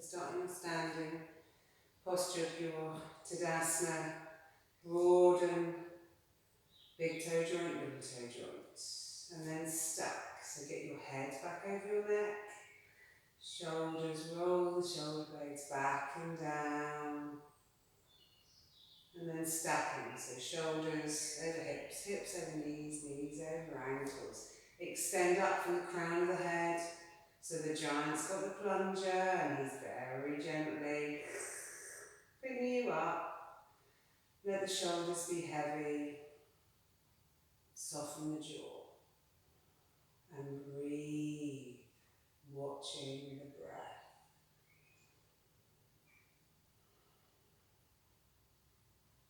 So starting your standing posture of your Tadasana, broaden big toe joint, little toe joint, and then stack. So get your head back over your neck, shoulders, roll the shoulder blades back and down, and then stacking. So shoulders over hips, hips over knees, knees over ankles. Extend up from the crown of the head. So the giant's got the plunger and he's very gently bringing you up. Let the shoulders be heavy. Soften the jaw. And breathe, watching the breath.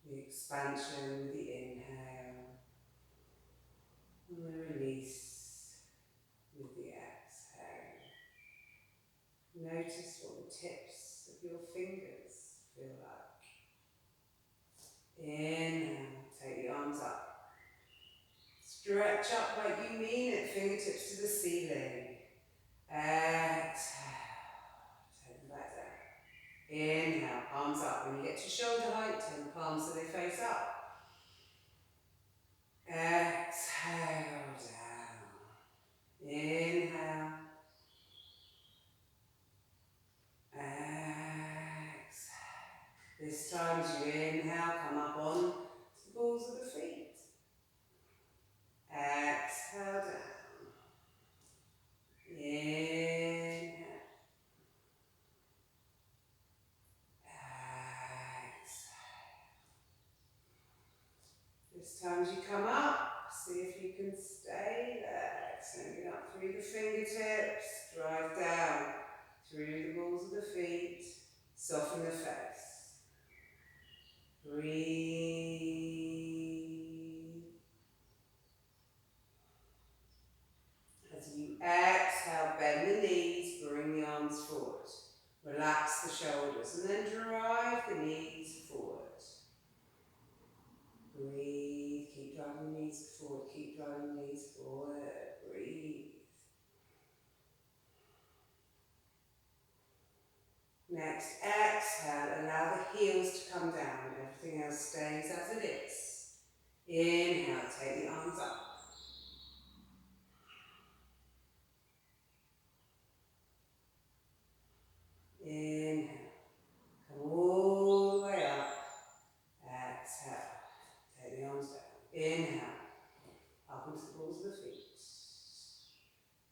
The expansion with the inhale. And the release with the exhale. Notice what the tips of your fingers feel like. Inhale, take the arms up. Stretch up like you mean it, fingertips to the ceiling. Exhale, take them back down. Inhale, palms up. When you get to shoulder height, turn the palms so they face up. Exhale down. Inhale. Exhale. This time as you inhale, come up on to the balls of the feet. Exhale down. Inhale. Exhale. This time as you come up, see if you can stay there. Extending up through the fingertips, drive down through the balls of the feet, soften the face. Breathe. As you exhale, bend the knees, bring the arms forward. Relax the shoulders and then drive the knees forward. Breathe, keep driving the knees forward, keep driving the knees forward. Breathe. Next, exhale, allow the heels to come down. Everything else stays as it is. Inhale, take the arms up. Inhale, come all the way up. Exhale, take the arms down. Inhale, up into the balls of the feet.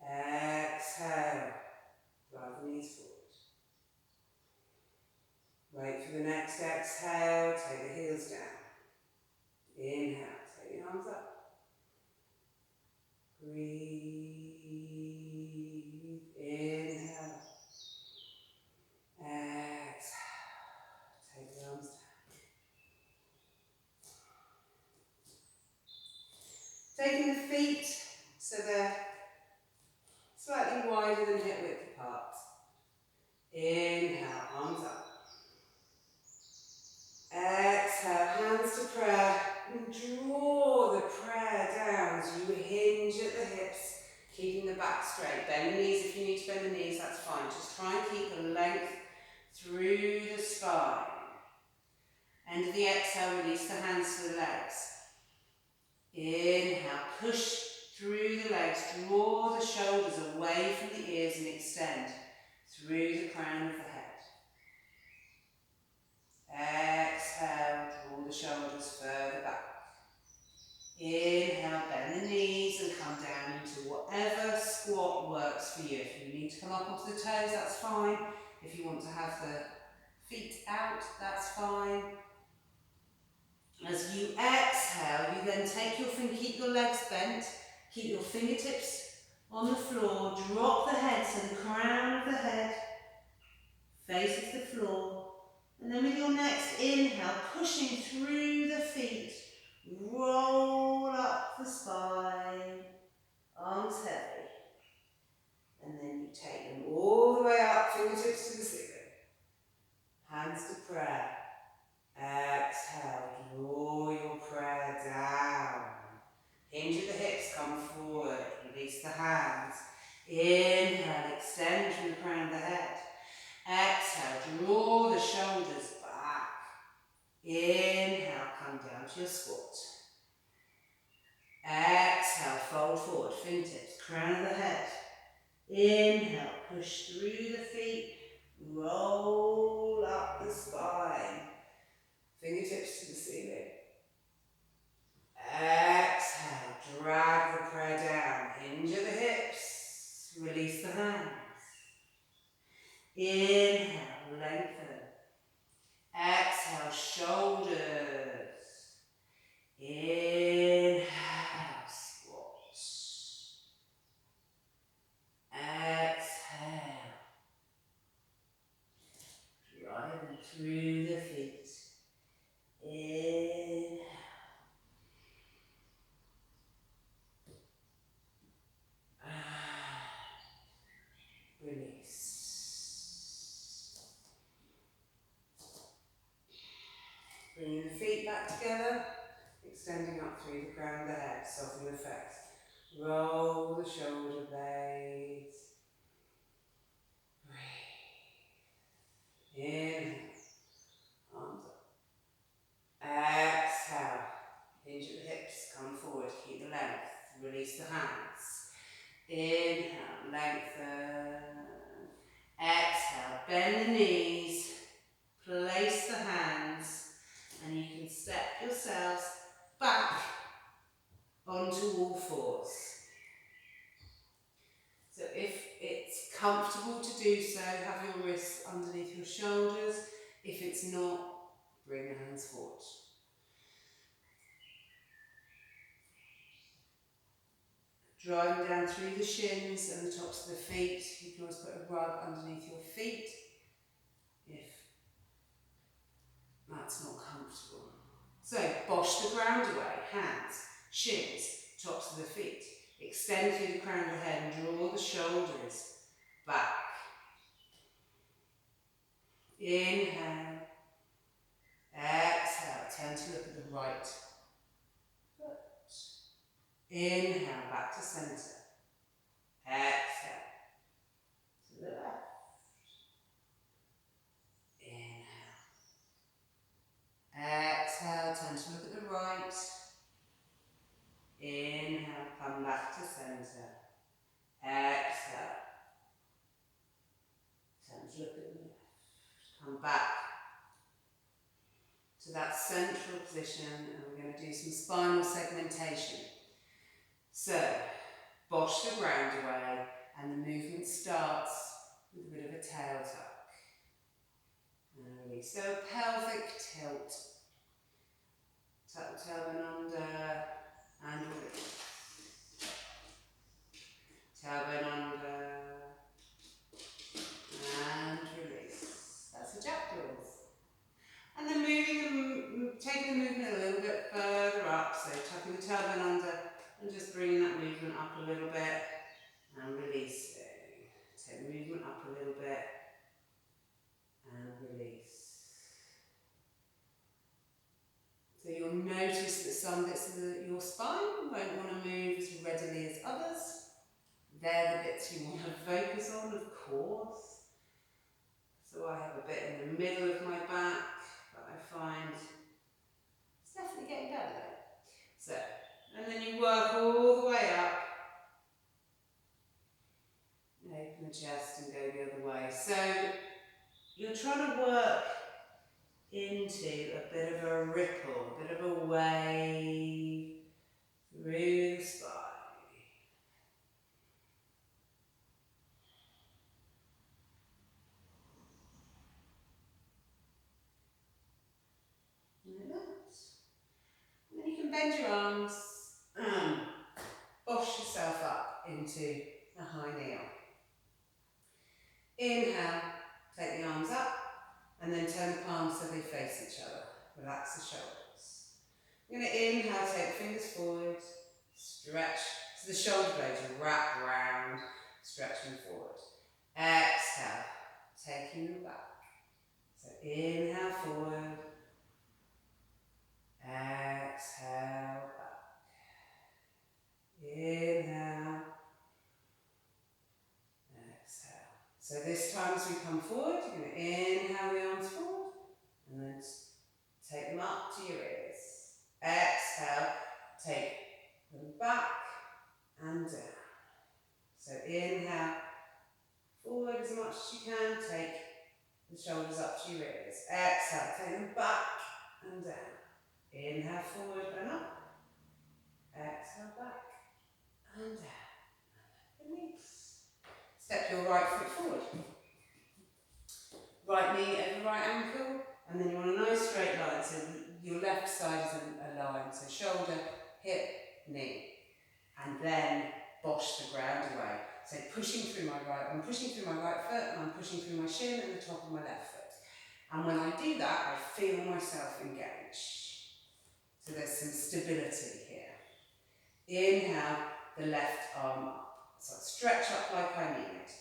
Exhale, drive the knees forward. Wait for the next exhale, take the heels down. Inhale, take the arms up. Breathe. Inhale. Exhale. Take the arms down. Taking the feet so they're slightly wider than hip width apart. Inhale, arms up. Exhale, hands to prayer, and draw the prayer down as you hinge at the hips, keeping the back straight. Bend the knees if you need to bend the knees, that's fine. Just try and keep the length through the spine. End of the exhale, release the hands to the legs. Inhale, push through the legs, draw the shoulders away from the ears and extend through the crown of the head. Exhale, draw the shoulders further back. Inhale, bend the knees and come down into whatever squat works for you. If you need to come up onto the toes, that's fine. If you want to have the feet out, that's fine. As you exhale, you then take your keep your legs bent, keep your fingertips on the floor, drop the head so the crown of the head faces the floor. And then with your next inhale, pushing through the feet, roll up the spine, arms heavy. And then you take them all the way up, fingertips to the ceiling. Hands to prayer. Exhale, draw your prayer down. Hinge at the hips, come forward, release the hands. Inhale, extend Inhale, push through the feet, roll up the spine. Fingertips to the ceiling. Exhale, drag the prayer down. Hinge at the hips, release the hands. Inhale, lengthen. Exhale, shoulders. Inhale, squat. Exhale, driving through the feet. Inhale. Release. Bringing the feet back together, extending up through the crown of the head, soften the face. Roll the shoulder blades. Breathe. Inhale. Arms up. Exhale. Hinge at the hips, come forward, keep the length. Release the hands. Inhale, lengthen. Exhale, bend the knees. Place the hands. And you can step yourselves back onto all fours. So if it's comfortable to do so, have your wrists underneath your shoulders. If it's not, bring the hands forward. Driving down through the shins and the tops of the feet. You can always put a rug underneath your feet if that's not comfortable. So, bosh the ground away, hands, shins, tops of the feet. Extend through the crown of the head and draw the shoulders back. Inhale. Exhale, turn to look at the right foot. Inhale, back to centre. Exhale, to the left. Inhale. Exhale, turn to look at the right. Inhale, come back to centre. Exhale. Turn to look at the left. Come back to that central position, and we're going to do some spinal segmentation. So, bosh the ground away, and the movement starts with a bit of a tail tuck. And release. So, pelvic tilt. Tuck the tailbone under, and release. Tailbone under, and release. That's the jackdaws. And then taking the movement a little bit further up, so tucking the tailbone under and just bringing that movement up a little bit and releasing. Take the movement up a little bit and release. So you'll notice that some bits of your spine won't want to move as readily as others. They're the bits you want to focus on, of course. So I have a bit in the middle of my back that I find it's definitely getting better though. So, and then you work all the way up. Open the chest and go the other way. So you're trying to work into a bit of a ripple, a bit of a wave through the spine. Like that. And then you can bend your arms and bosh yourself up into a high kneel. Inhale, take the arms up, and then turn the palms so they face each other. Relax the shoulders. You're going to inhale, take the fingers forward, stretch, so the shoulder blades wrap round, stretching forward. Exhale, taking them back. So inhale forward, exhale back. Inhale, exhale. So this time as we come forward, you're going to inhale the arms forward and then take them up to your ears. Exhale, take them back and down. So inhale, as much as you can. Take the shoulders up to your ears. Exhale, take them back and down. Inhale, forward and up. Exhale, back and down. Release. Step your right foot forward. Right knee over right ankle, and then you want a nice straight line, so your left side is a line, so shoulder, hip, knee, and then bosh the ground away. So pushing through my right, I'm pushing through my right foot, and I'm pushing through my shin and the top of my left foot. And when I do that, I feel myself engage. So there's some stability here. Inhale, the left arm up. So I stretch up like I mean it.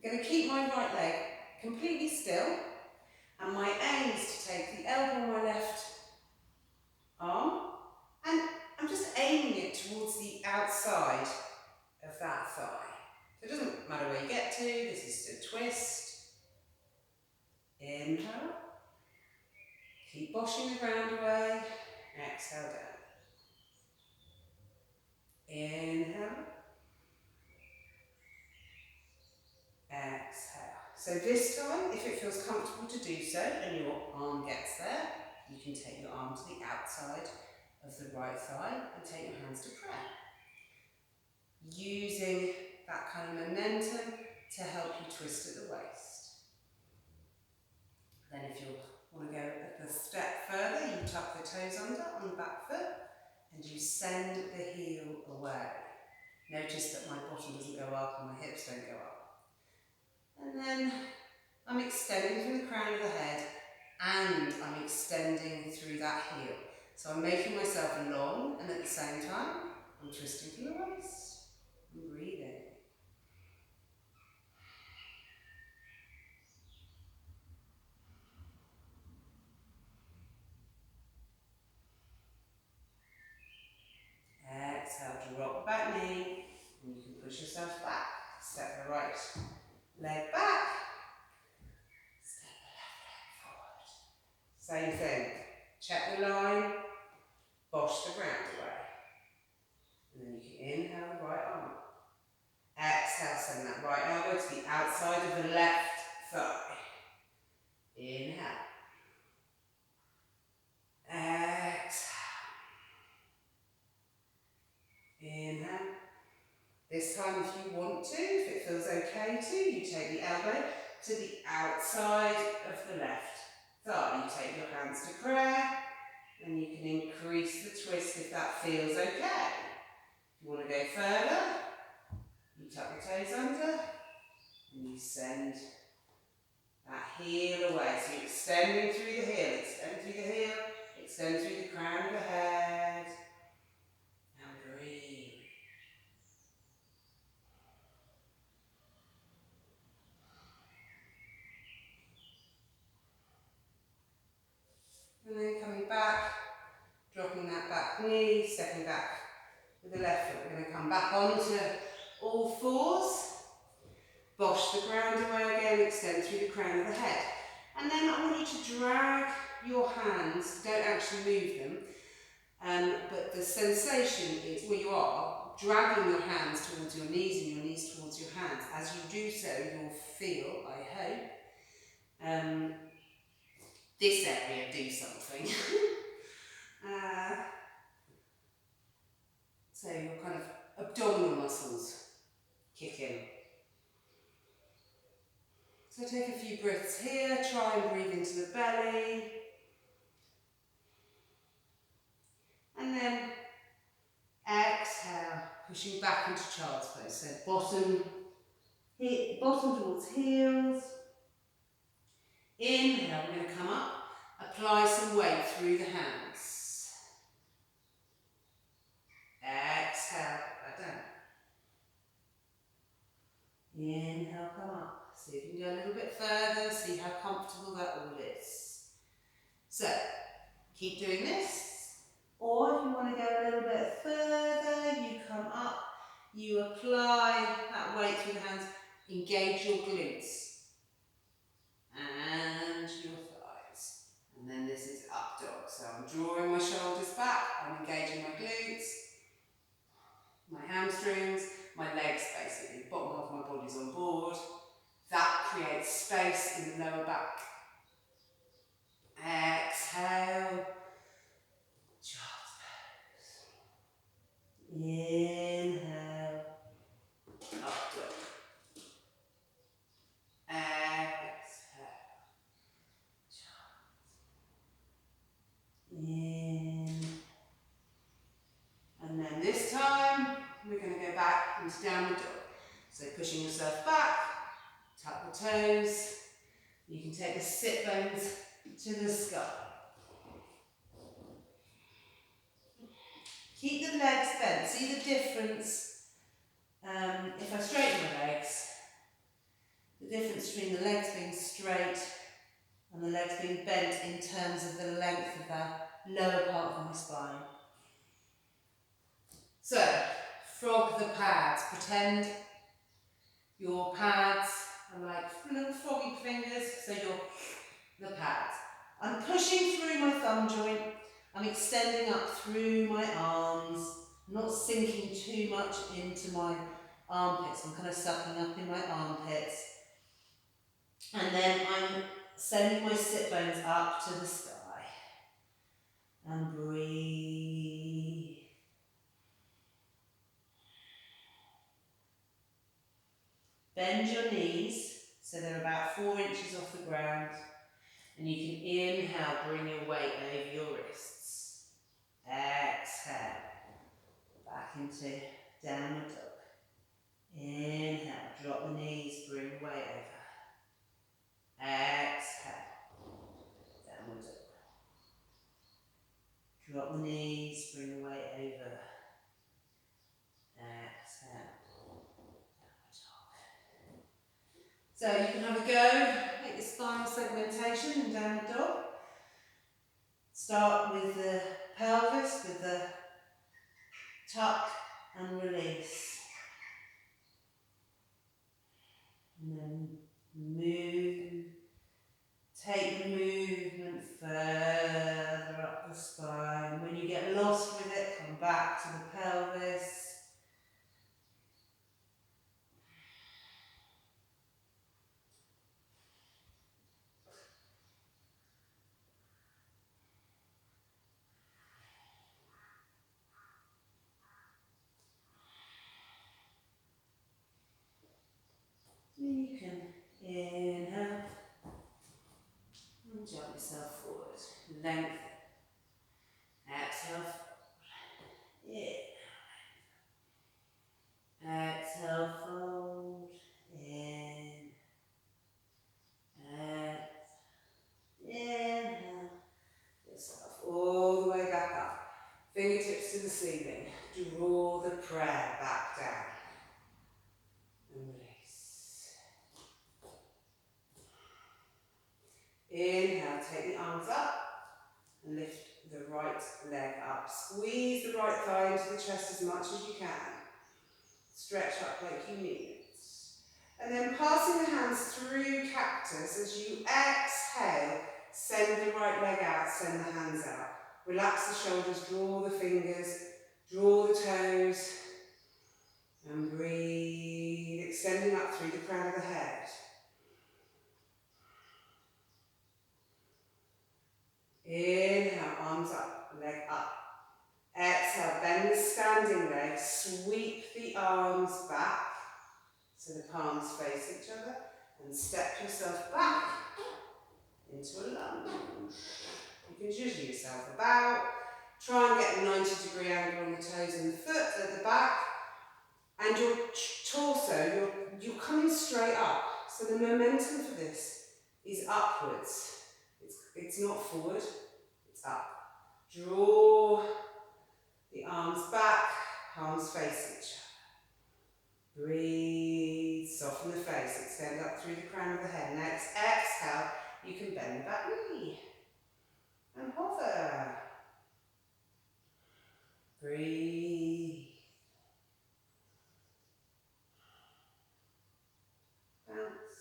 I'm going to keep my right leg completely still, and my aim is to take the elbow on my left arm, and I'm just aiming it towards the outside of that thigh. So it doesn't matter where you get to, this is a twist. Inhale, keep boshing the ground away, exhale down. Inhale, exhale. So this time, if it feels comfortable to do so and your arm gets there, you can take your arm to the outside of the right thigh and take your hands to prayer. Using that kind of momentum to help you twist at the waist. Then if you want to go a step further, you tuck the toes under on the back foot and you send the heel away. Notice that my bottom doesn't go up and my hips don't go up. And then I'm extending from the crown of the head and I'm extending through that heel. So I'm making myself long and at the same time I'm twisting from the waist. I'm breathing. Exhale, drop the back knee and you can push yourself back. Step the right leg back. Step the left leg forward. Same thing. Check the line. Bosh the ground away. And then you can inhale the right arm up. Exhale, send that right elbow to the outside of the left thigh. Inhale. Exhale. Inhale. This time, if you want to, if it feels okay to, you take the elbow to the outside of the left thigh. You take your hands to prayer, and you can increase the twist if that feels okay. If you want to go further, you tuck the toes under, and you send that heel away. So you're extending through the heel, extend through the heel, extend through the crown of the head, and breathe. And then coming back, dropping that back knee, stepping back with the left foot. We're going to come back onto all fours. Bosh the ground away again, extend through the crown of the head. And then I want you to drag your hands, don't actually move them, but the sensation is where you are, dragging your hands towards your knees and your knees towards your hands. As you do so, you'll feel, I hope, this area do something. So your kind of abdominal muscles kick in. So take a few breaths here, try and breathe into the belly. And then exhale, pushing back into child's pose. So bottom towards heels. Inhale, we're going to come up, apply some weight through the hands. Exhale, put that down. Inhale, come up. See if you can go a little bit further, see how comfortable that all is. So, keep doing this. Or if you want to go a little bit further, you come up, you apply that weight through the hands, engage your glutes. And your thighs. And then this is up dog. So I'm drawing my shoulders back, I'm engaging my glutes, my hamstrings, my legs basically, the bottom half of my body's on board. That space in the lower back. Exhale. Child's pose. Inhale. Up dog. Exhale. In. And then this time, we're going to go back into downward dog. So pushing yourself back, tuck the toes. You can take the sit bones to the sky. Keep the legs bent. See the difference? If I straighten my legs, the difference between the legs being straight and the legs being bent in terms of the length of the lower part of my spine. So, frog the pads. Pretend your pads are like little froggy fingers, so you're the pads. I'm pushing through my thumb joint. I'm extending up through my arms. I'm not sinking too much into my armpits. I'm kind of sucking up in my armpits. And then I'm sending my sit bones up to the sky. And breathe. Bend your knees so they're about 4 inches off the ground. And you can inhale, bring your weight over your wrists. Exhale. Back into downward dog. Inhale, drop the knees, bring weight over. Exhale. Downward dog. Drop the knees, bring the weight over. Exhale. Downward dog. So you can have a go, make your spinal segmentation in downward dog. Start with the pelvis, with the tuck and release. And then move, take the movement further up the spine. When you get lost with it, come back to the pelvis. You can inhale and jump yourself forward. Length. Exhale. Exhale, fold. In. Inhale. Yourself all the way back up. Fingertips to the ceiling. Draw the prayer back down. And release. Inhale, take the arms up and lift the right leg up. Squeeze the right thigh into the chest as much as you can. Stretch up like you need it. And then passing the hands through cactus as you exhale, send the right leg out, send the hands out. Relax the shoulders, draw the fingers, draw the toes, and breathe, extending up through the crown of the head. Inhale, arms up, leg up. Exhale, bend the standing leg, sweep the arms back so the palms face each other, and step yourself back into a lunge. You can just use yourself about. Try and get a 90-degree angle on the toes and the foot at the back. And your torso, you're coming straight up. So the momentum for this is upwards. It's not forward, it's up. Draw the arms back, palms face each other. Breathe, soften the face, extend up through the crown of the head. Next, exhale, you can bend the back knee and hover. Breathe. Bounce.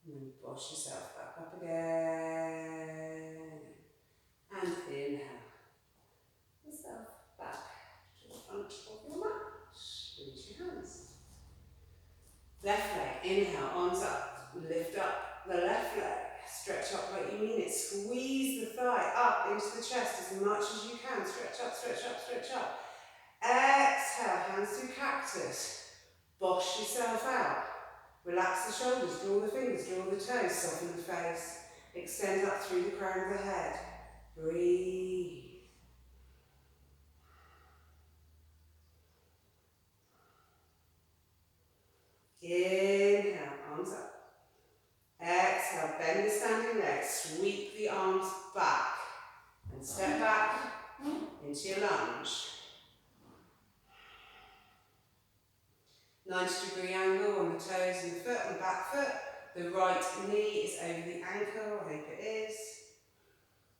And then wash yourself back up again. And inhale. Yourself back to the front of Inhale, arms up, lift up the left leg, stretch up like you mean it, squeeze the thigh up into the chest as much as you can, stretch up, stretch up, stretch up. Exhale, hands through cactus, bosh yourself out, relax the shoulders, draw the fingers, draw the toes, soften the face, extend up through the crown of the head, breathe. Inhale, arms up. Exhale, bend the standing leg, sweep the arms back and step back into your lunge. 90-degree angle on the toes and the foot and the back foot. The right knee is over the ankle, I hope it is.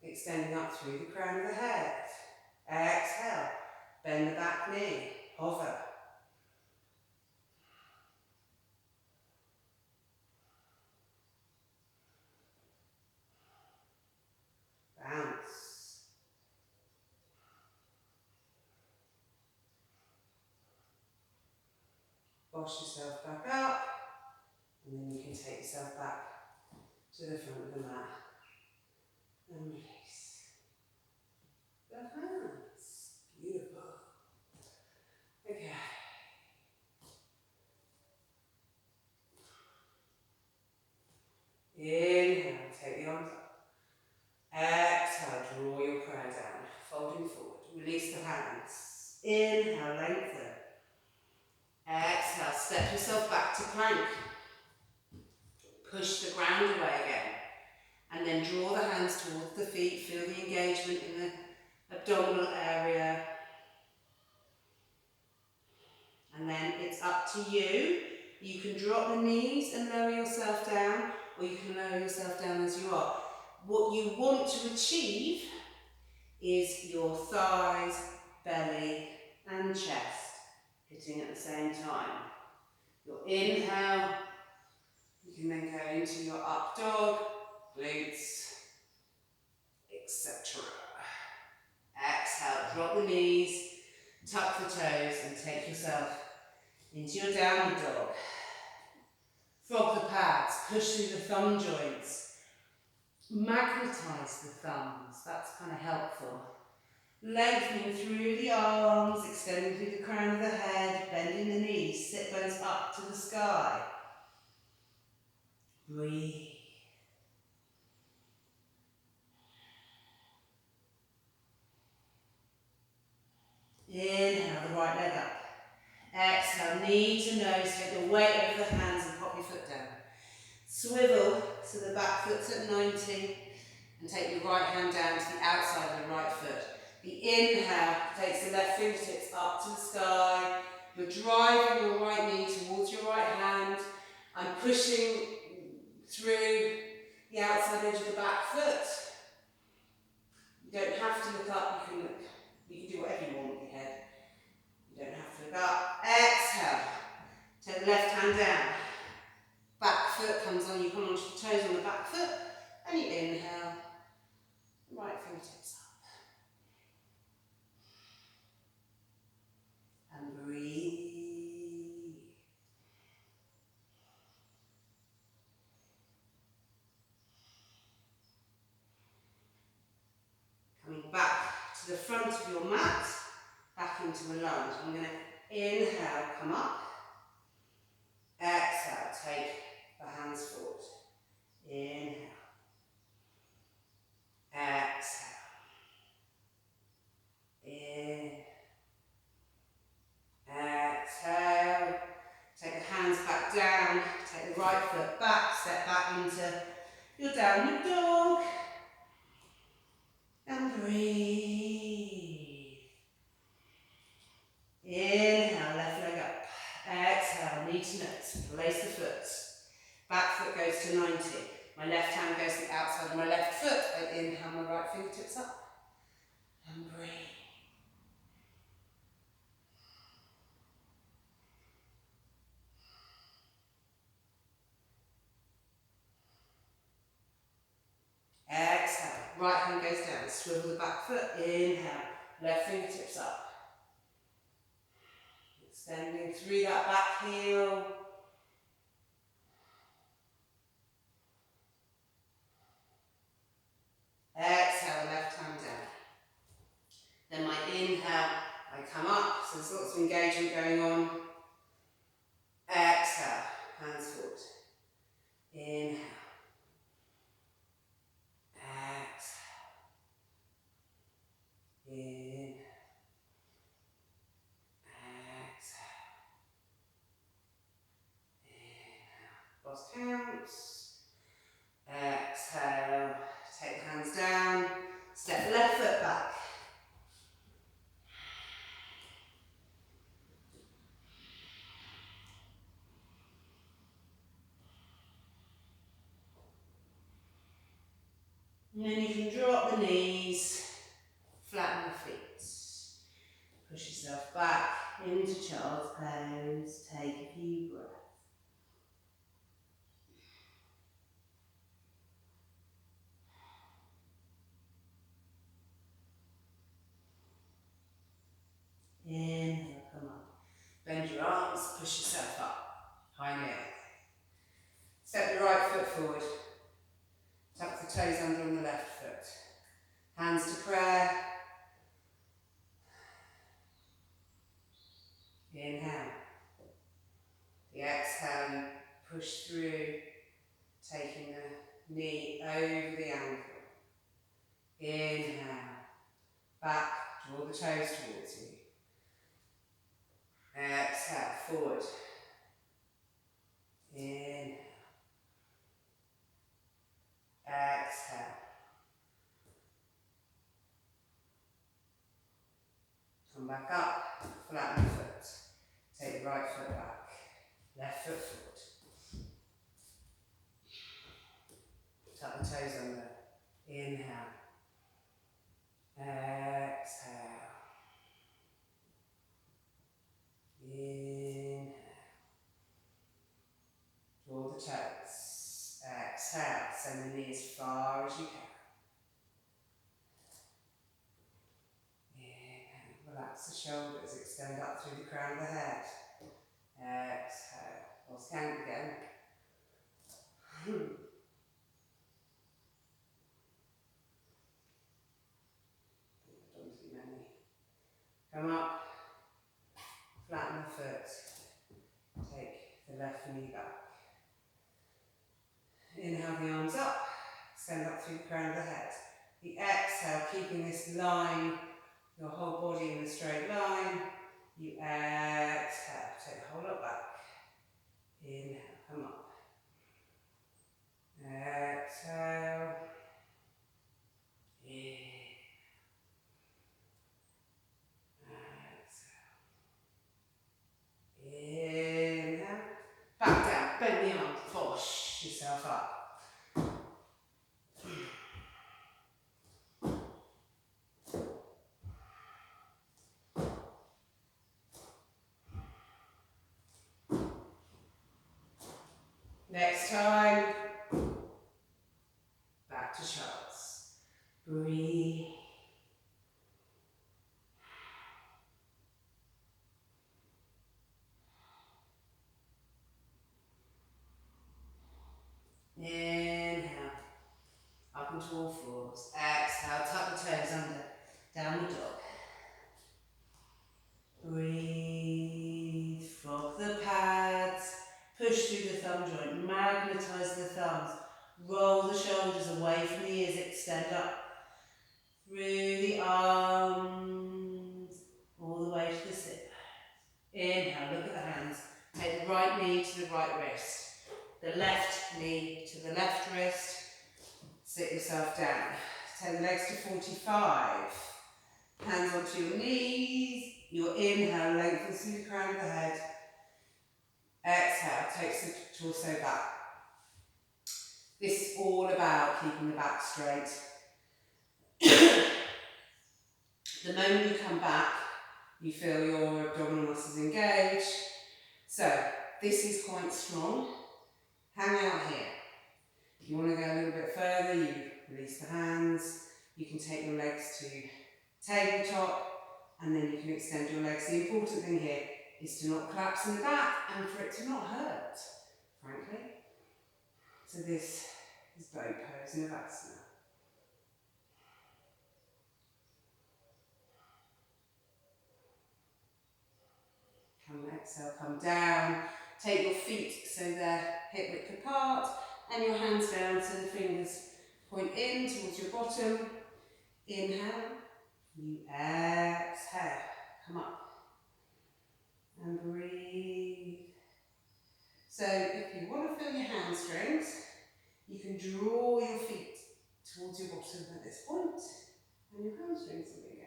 Extending up through the crown of the head. Exhale, bend the back knee, hover. Bounce. Wash yourself back up, and then you can take yourself back to the front of the mat and release the hands. Beautiful. Okay. Inhale, take the arms up. Exhale, draw your prayer down, folding forward. Release the hands. Inhale, lengthen. Exhale, step yourself back to plank. Push the ground away again. And then draw the hands towards the feet. Feel the engagement in the abdominal area. And then it's up to you. You can drop the knees and lower yourself down, or you can lower yourself down as you are. What you want to achieve is your thighs, belly and chest hitting at the same time. Your inhale, you can then go into your up dog, glutes, etc. Exhale, drop the knees, tuck the toes and take yourself into your downward dog. Frog the pads, push through the thumb joints. Magnetize the thumbs, that's kind of helpful. Lengthening through the arms, extending through the crown of the head, bending the knees, sit bones up to the sky. Breathe. Inhale, the right leg up. Exhale, knee to nose, take the weight over the hands and pop your foot down. Swivel so the back foot's at 90 and take your right hand down to the outside of the right foot. The inhale takes the left fingertips up to the sky. You're driving your right knee towards your right hand. I'm pushing through the outside edge of the back foot. You don't have to look up, you can do whatever you want with your head. You don't have to look up. Exhale. Take the left hand down. Back foot comes on, you come onto the toes on the back foot, and you inhale. Right fingertips up. And breathe. Coming back to the front of your mat, back into a lunge. I'm going to inhale, come up. Exhale, take the hands forward. Inhale. Exhale. In. Exhale. Take the hands back down. Take the right foot back. Step back into your downward dog. And breathe. Inhale, left leg up. Exhale, knee to nose. Place the foot. Back foot goes to 90. My left hand goes to the outside of my left foot. I inhale, my right fingertips up. And breathe. Exhale, right hand goes down. Swivel the back foot. Inhale, left fingertips up. Extending through that back heel. lots of engagement going on. Exhale, hands forward. Inhale. Exhale. Inhale. Exhale. Inhale. Lost counts. Exhale. Take the hands down. Step left foot back. And then you can drop the knees, flatten the feet. Push yourself back into child's pose. Take a few breaths. Inhale, come up. Bend your arms, push yourself up. High knee. Step your right foot forward. Tuck the toes under on the left foot. Hands to prayer. Inhale. The exhale, you push through, taking the knee over the ankle. Inhale. Back, draw the toes towards you. Exhale, forward. Inhale. Exhale. Come back up, flatten the foot. Take the right foot back, left foot forward. Tuck the toes under. Inhale. Exhale. Inhale. Draw the toes. Exhale. Send the knee as far as you can. Relax the shoulders, extend up through the crown of the head. Exhale. Lost count again. Don't too many. Come up, flatten the foot. Take the left knee back. Inhale the arms up, extend up through the crown of the head. The exhale, keeping this line, your whole body in a straight line. You exhale, take the whole lot back. Inhale, come up. Exhale. Inhale. Exhale. Inhale. Back down, bend the arms, push yourself up. Next time, back to Charles. Breathe. Inhale, up into all fours. Exhale, tuck the toes under, downward dog. Breathe, frog the pads. Push through the thumb joint, magnetise the thumbs, roll the shoulders away from the ears, extend up through the arms, all the way to the sit. Inhale, look at the hands. Take the right knee to the right wrist, the left knee to the left wrist. Sit yourself down. Take the legs to 45. Hands onto your knees. Your inhale lengthens through the crown of the head. Exhale, takes the torso back. This is all about keeping the back straight. The moment you come back, you feel your abdominal muscles engage. So, this is quite strong. Hang out here. If you want to go a little bit further, you release the hands. You can take your legs to tabletop, and then you can extend your legs. The important thing here is to not collapse in the back and for it to not hurt, frankly. So this is boat pose in Navasana. Exhale, come down. Take your feet so they're hip width apart, and your hands down so the fingers point in towards your bottom. Inhale. You exhale. Come up. And breathe. So if you want to feel your hamstrings, you can draw your feet towards your bottom at this point, and your hamstrings will engage.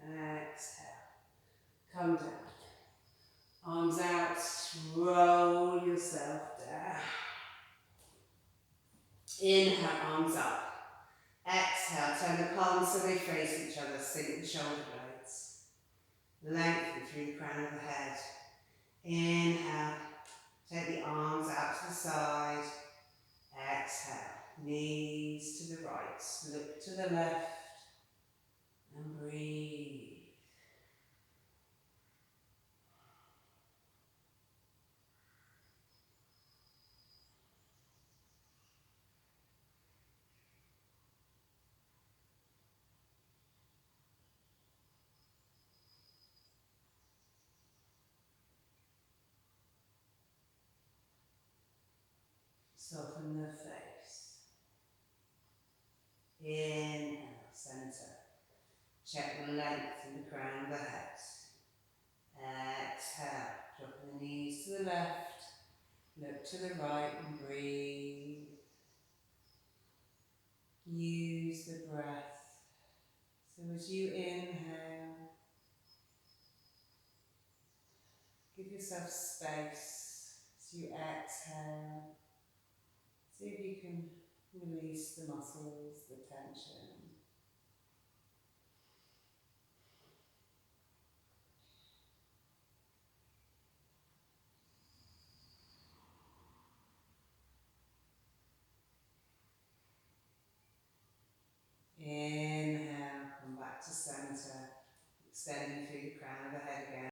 Exhale. Come down. Arms out. Roll yourself down. Inhale, arms up. Exhale, turn the palms so they face each other. Sink the shoulder blades. Lengthen through the crown of the head. Inhale. Take the arms out to the side. Exhale. Knees to the right. Look to the left. And breathe. Soften the face. Inhale, centre. Check the length in the crown of the head. Exhale, dropping the knees to the left. Look to the right and breathe. Use the breath. So as you inhale, give yourself space. As you exhale, see if you can release the muscles, the tension. Inhale, come back to centre, extending through the crown of the head again.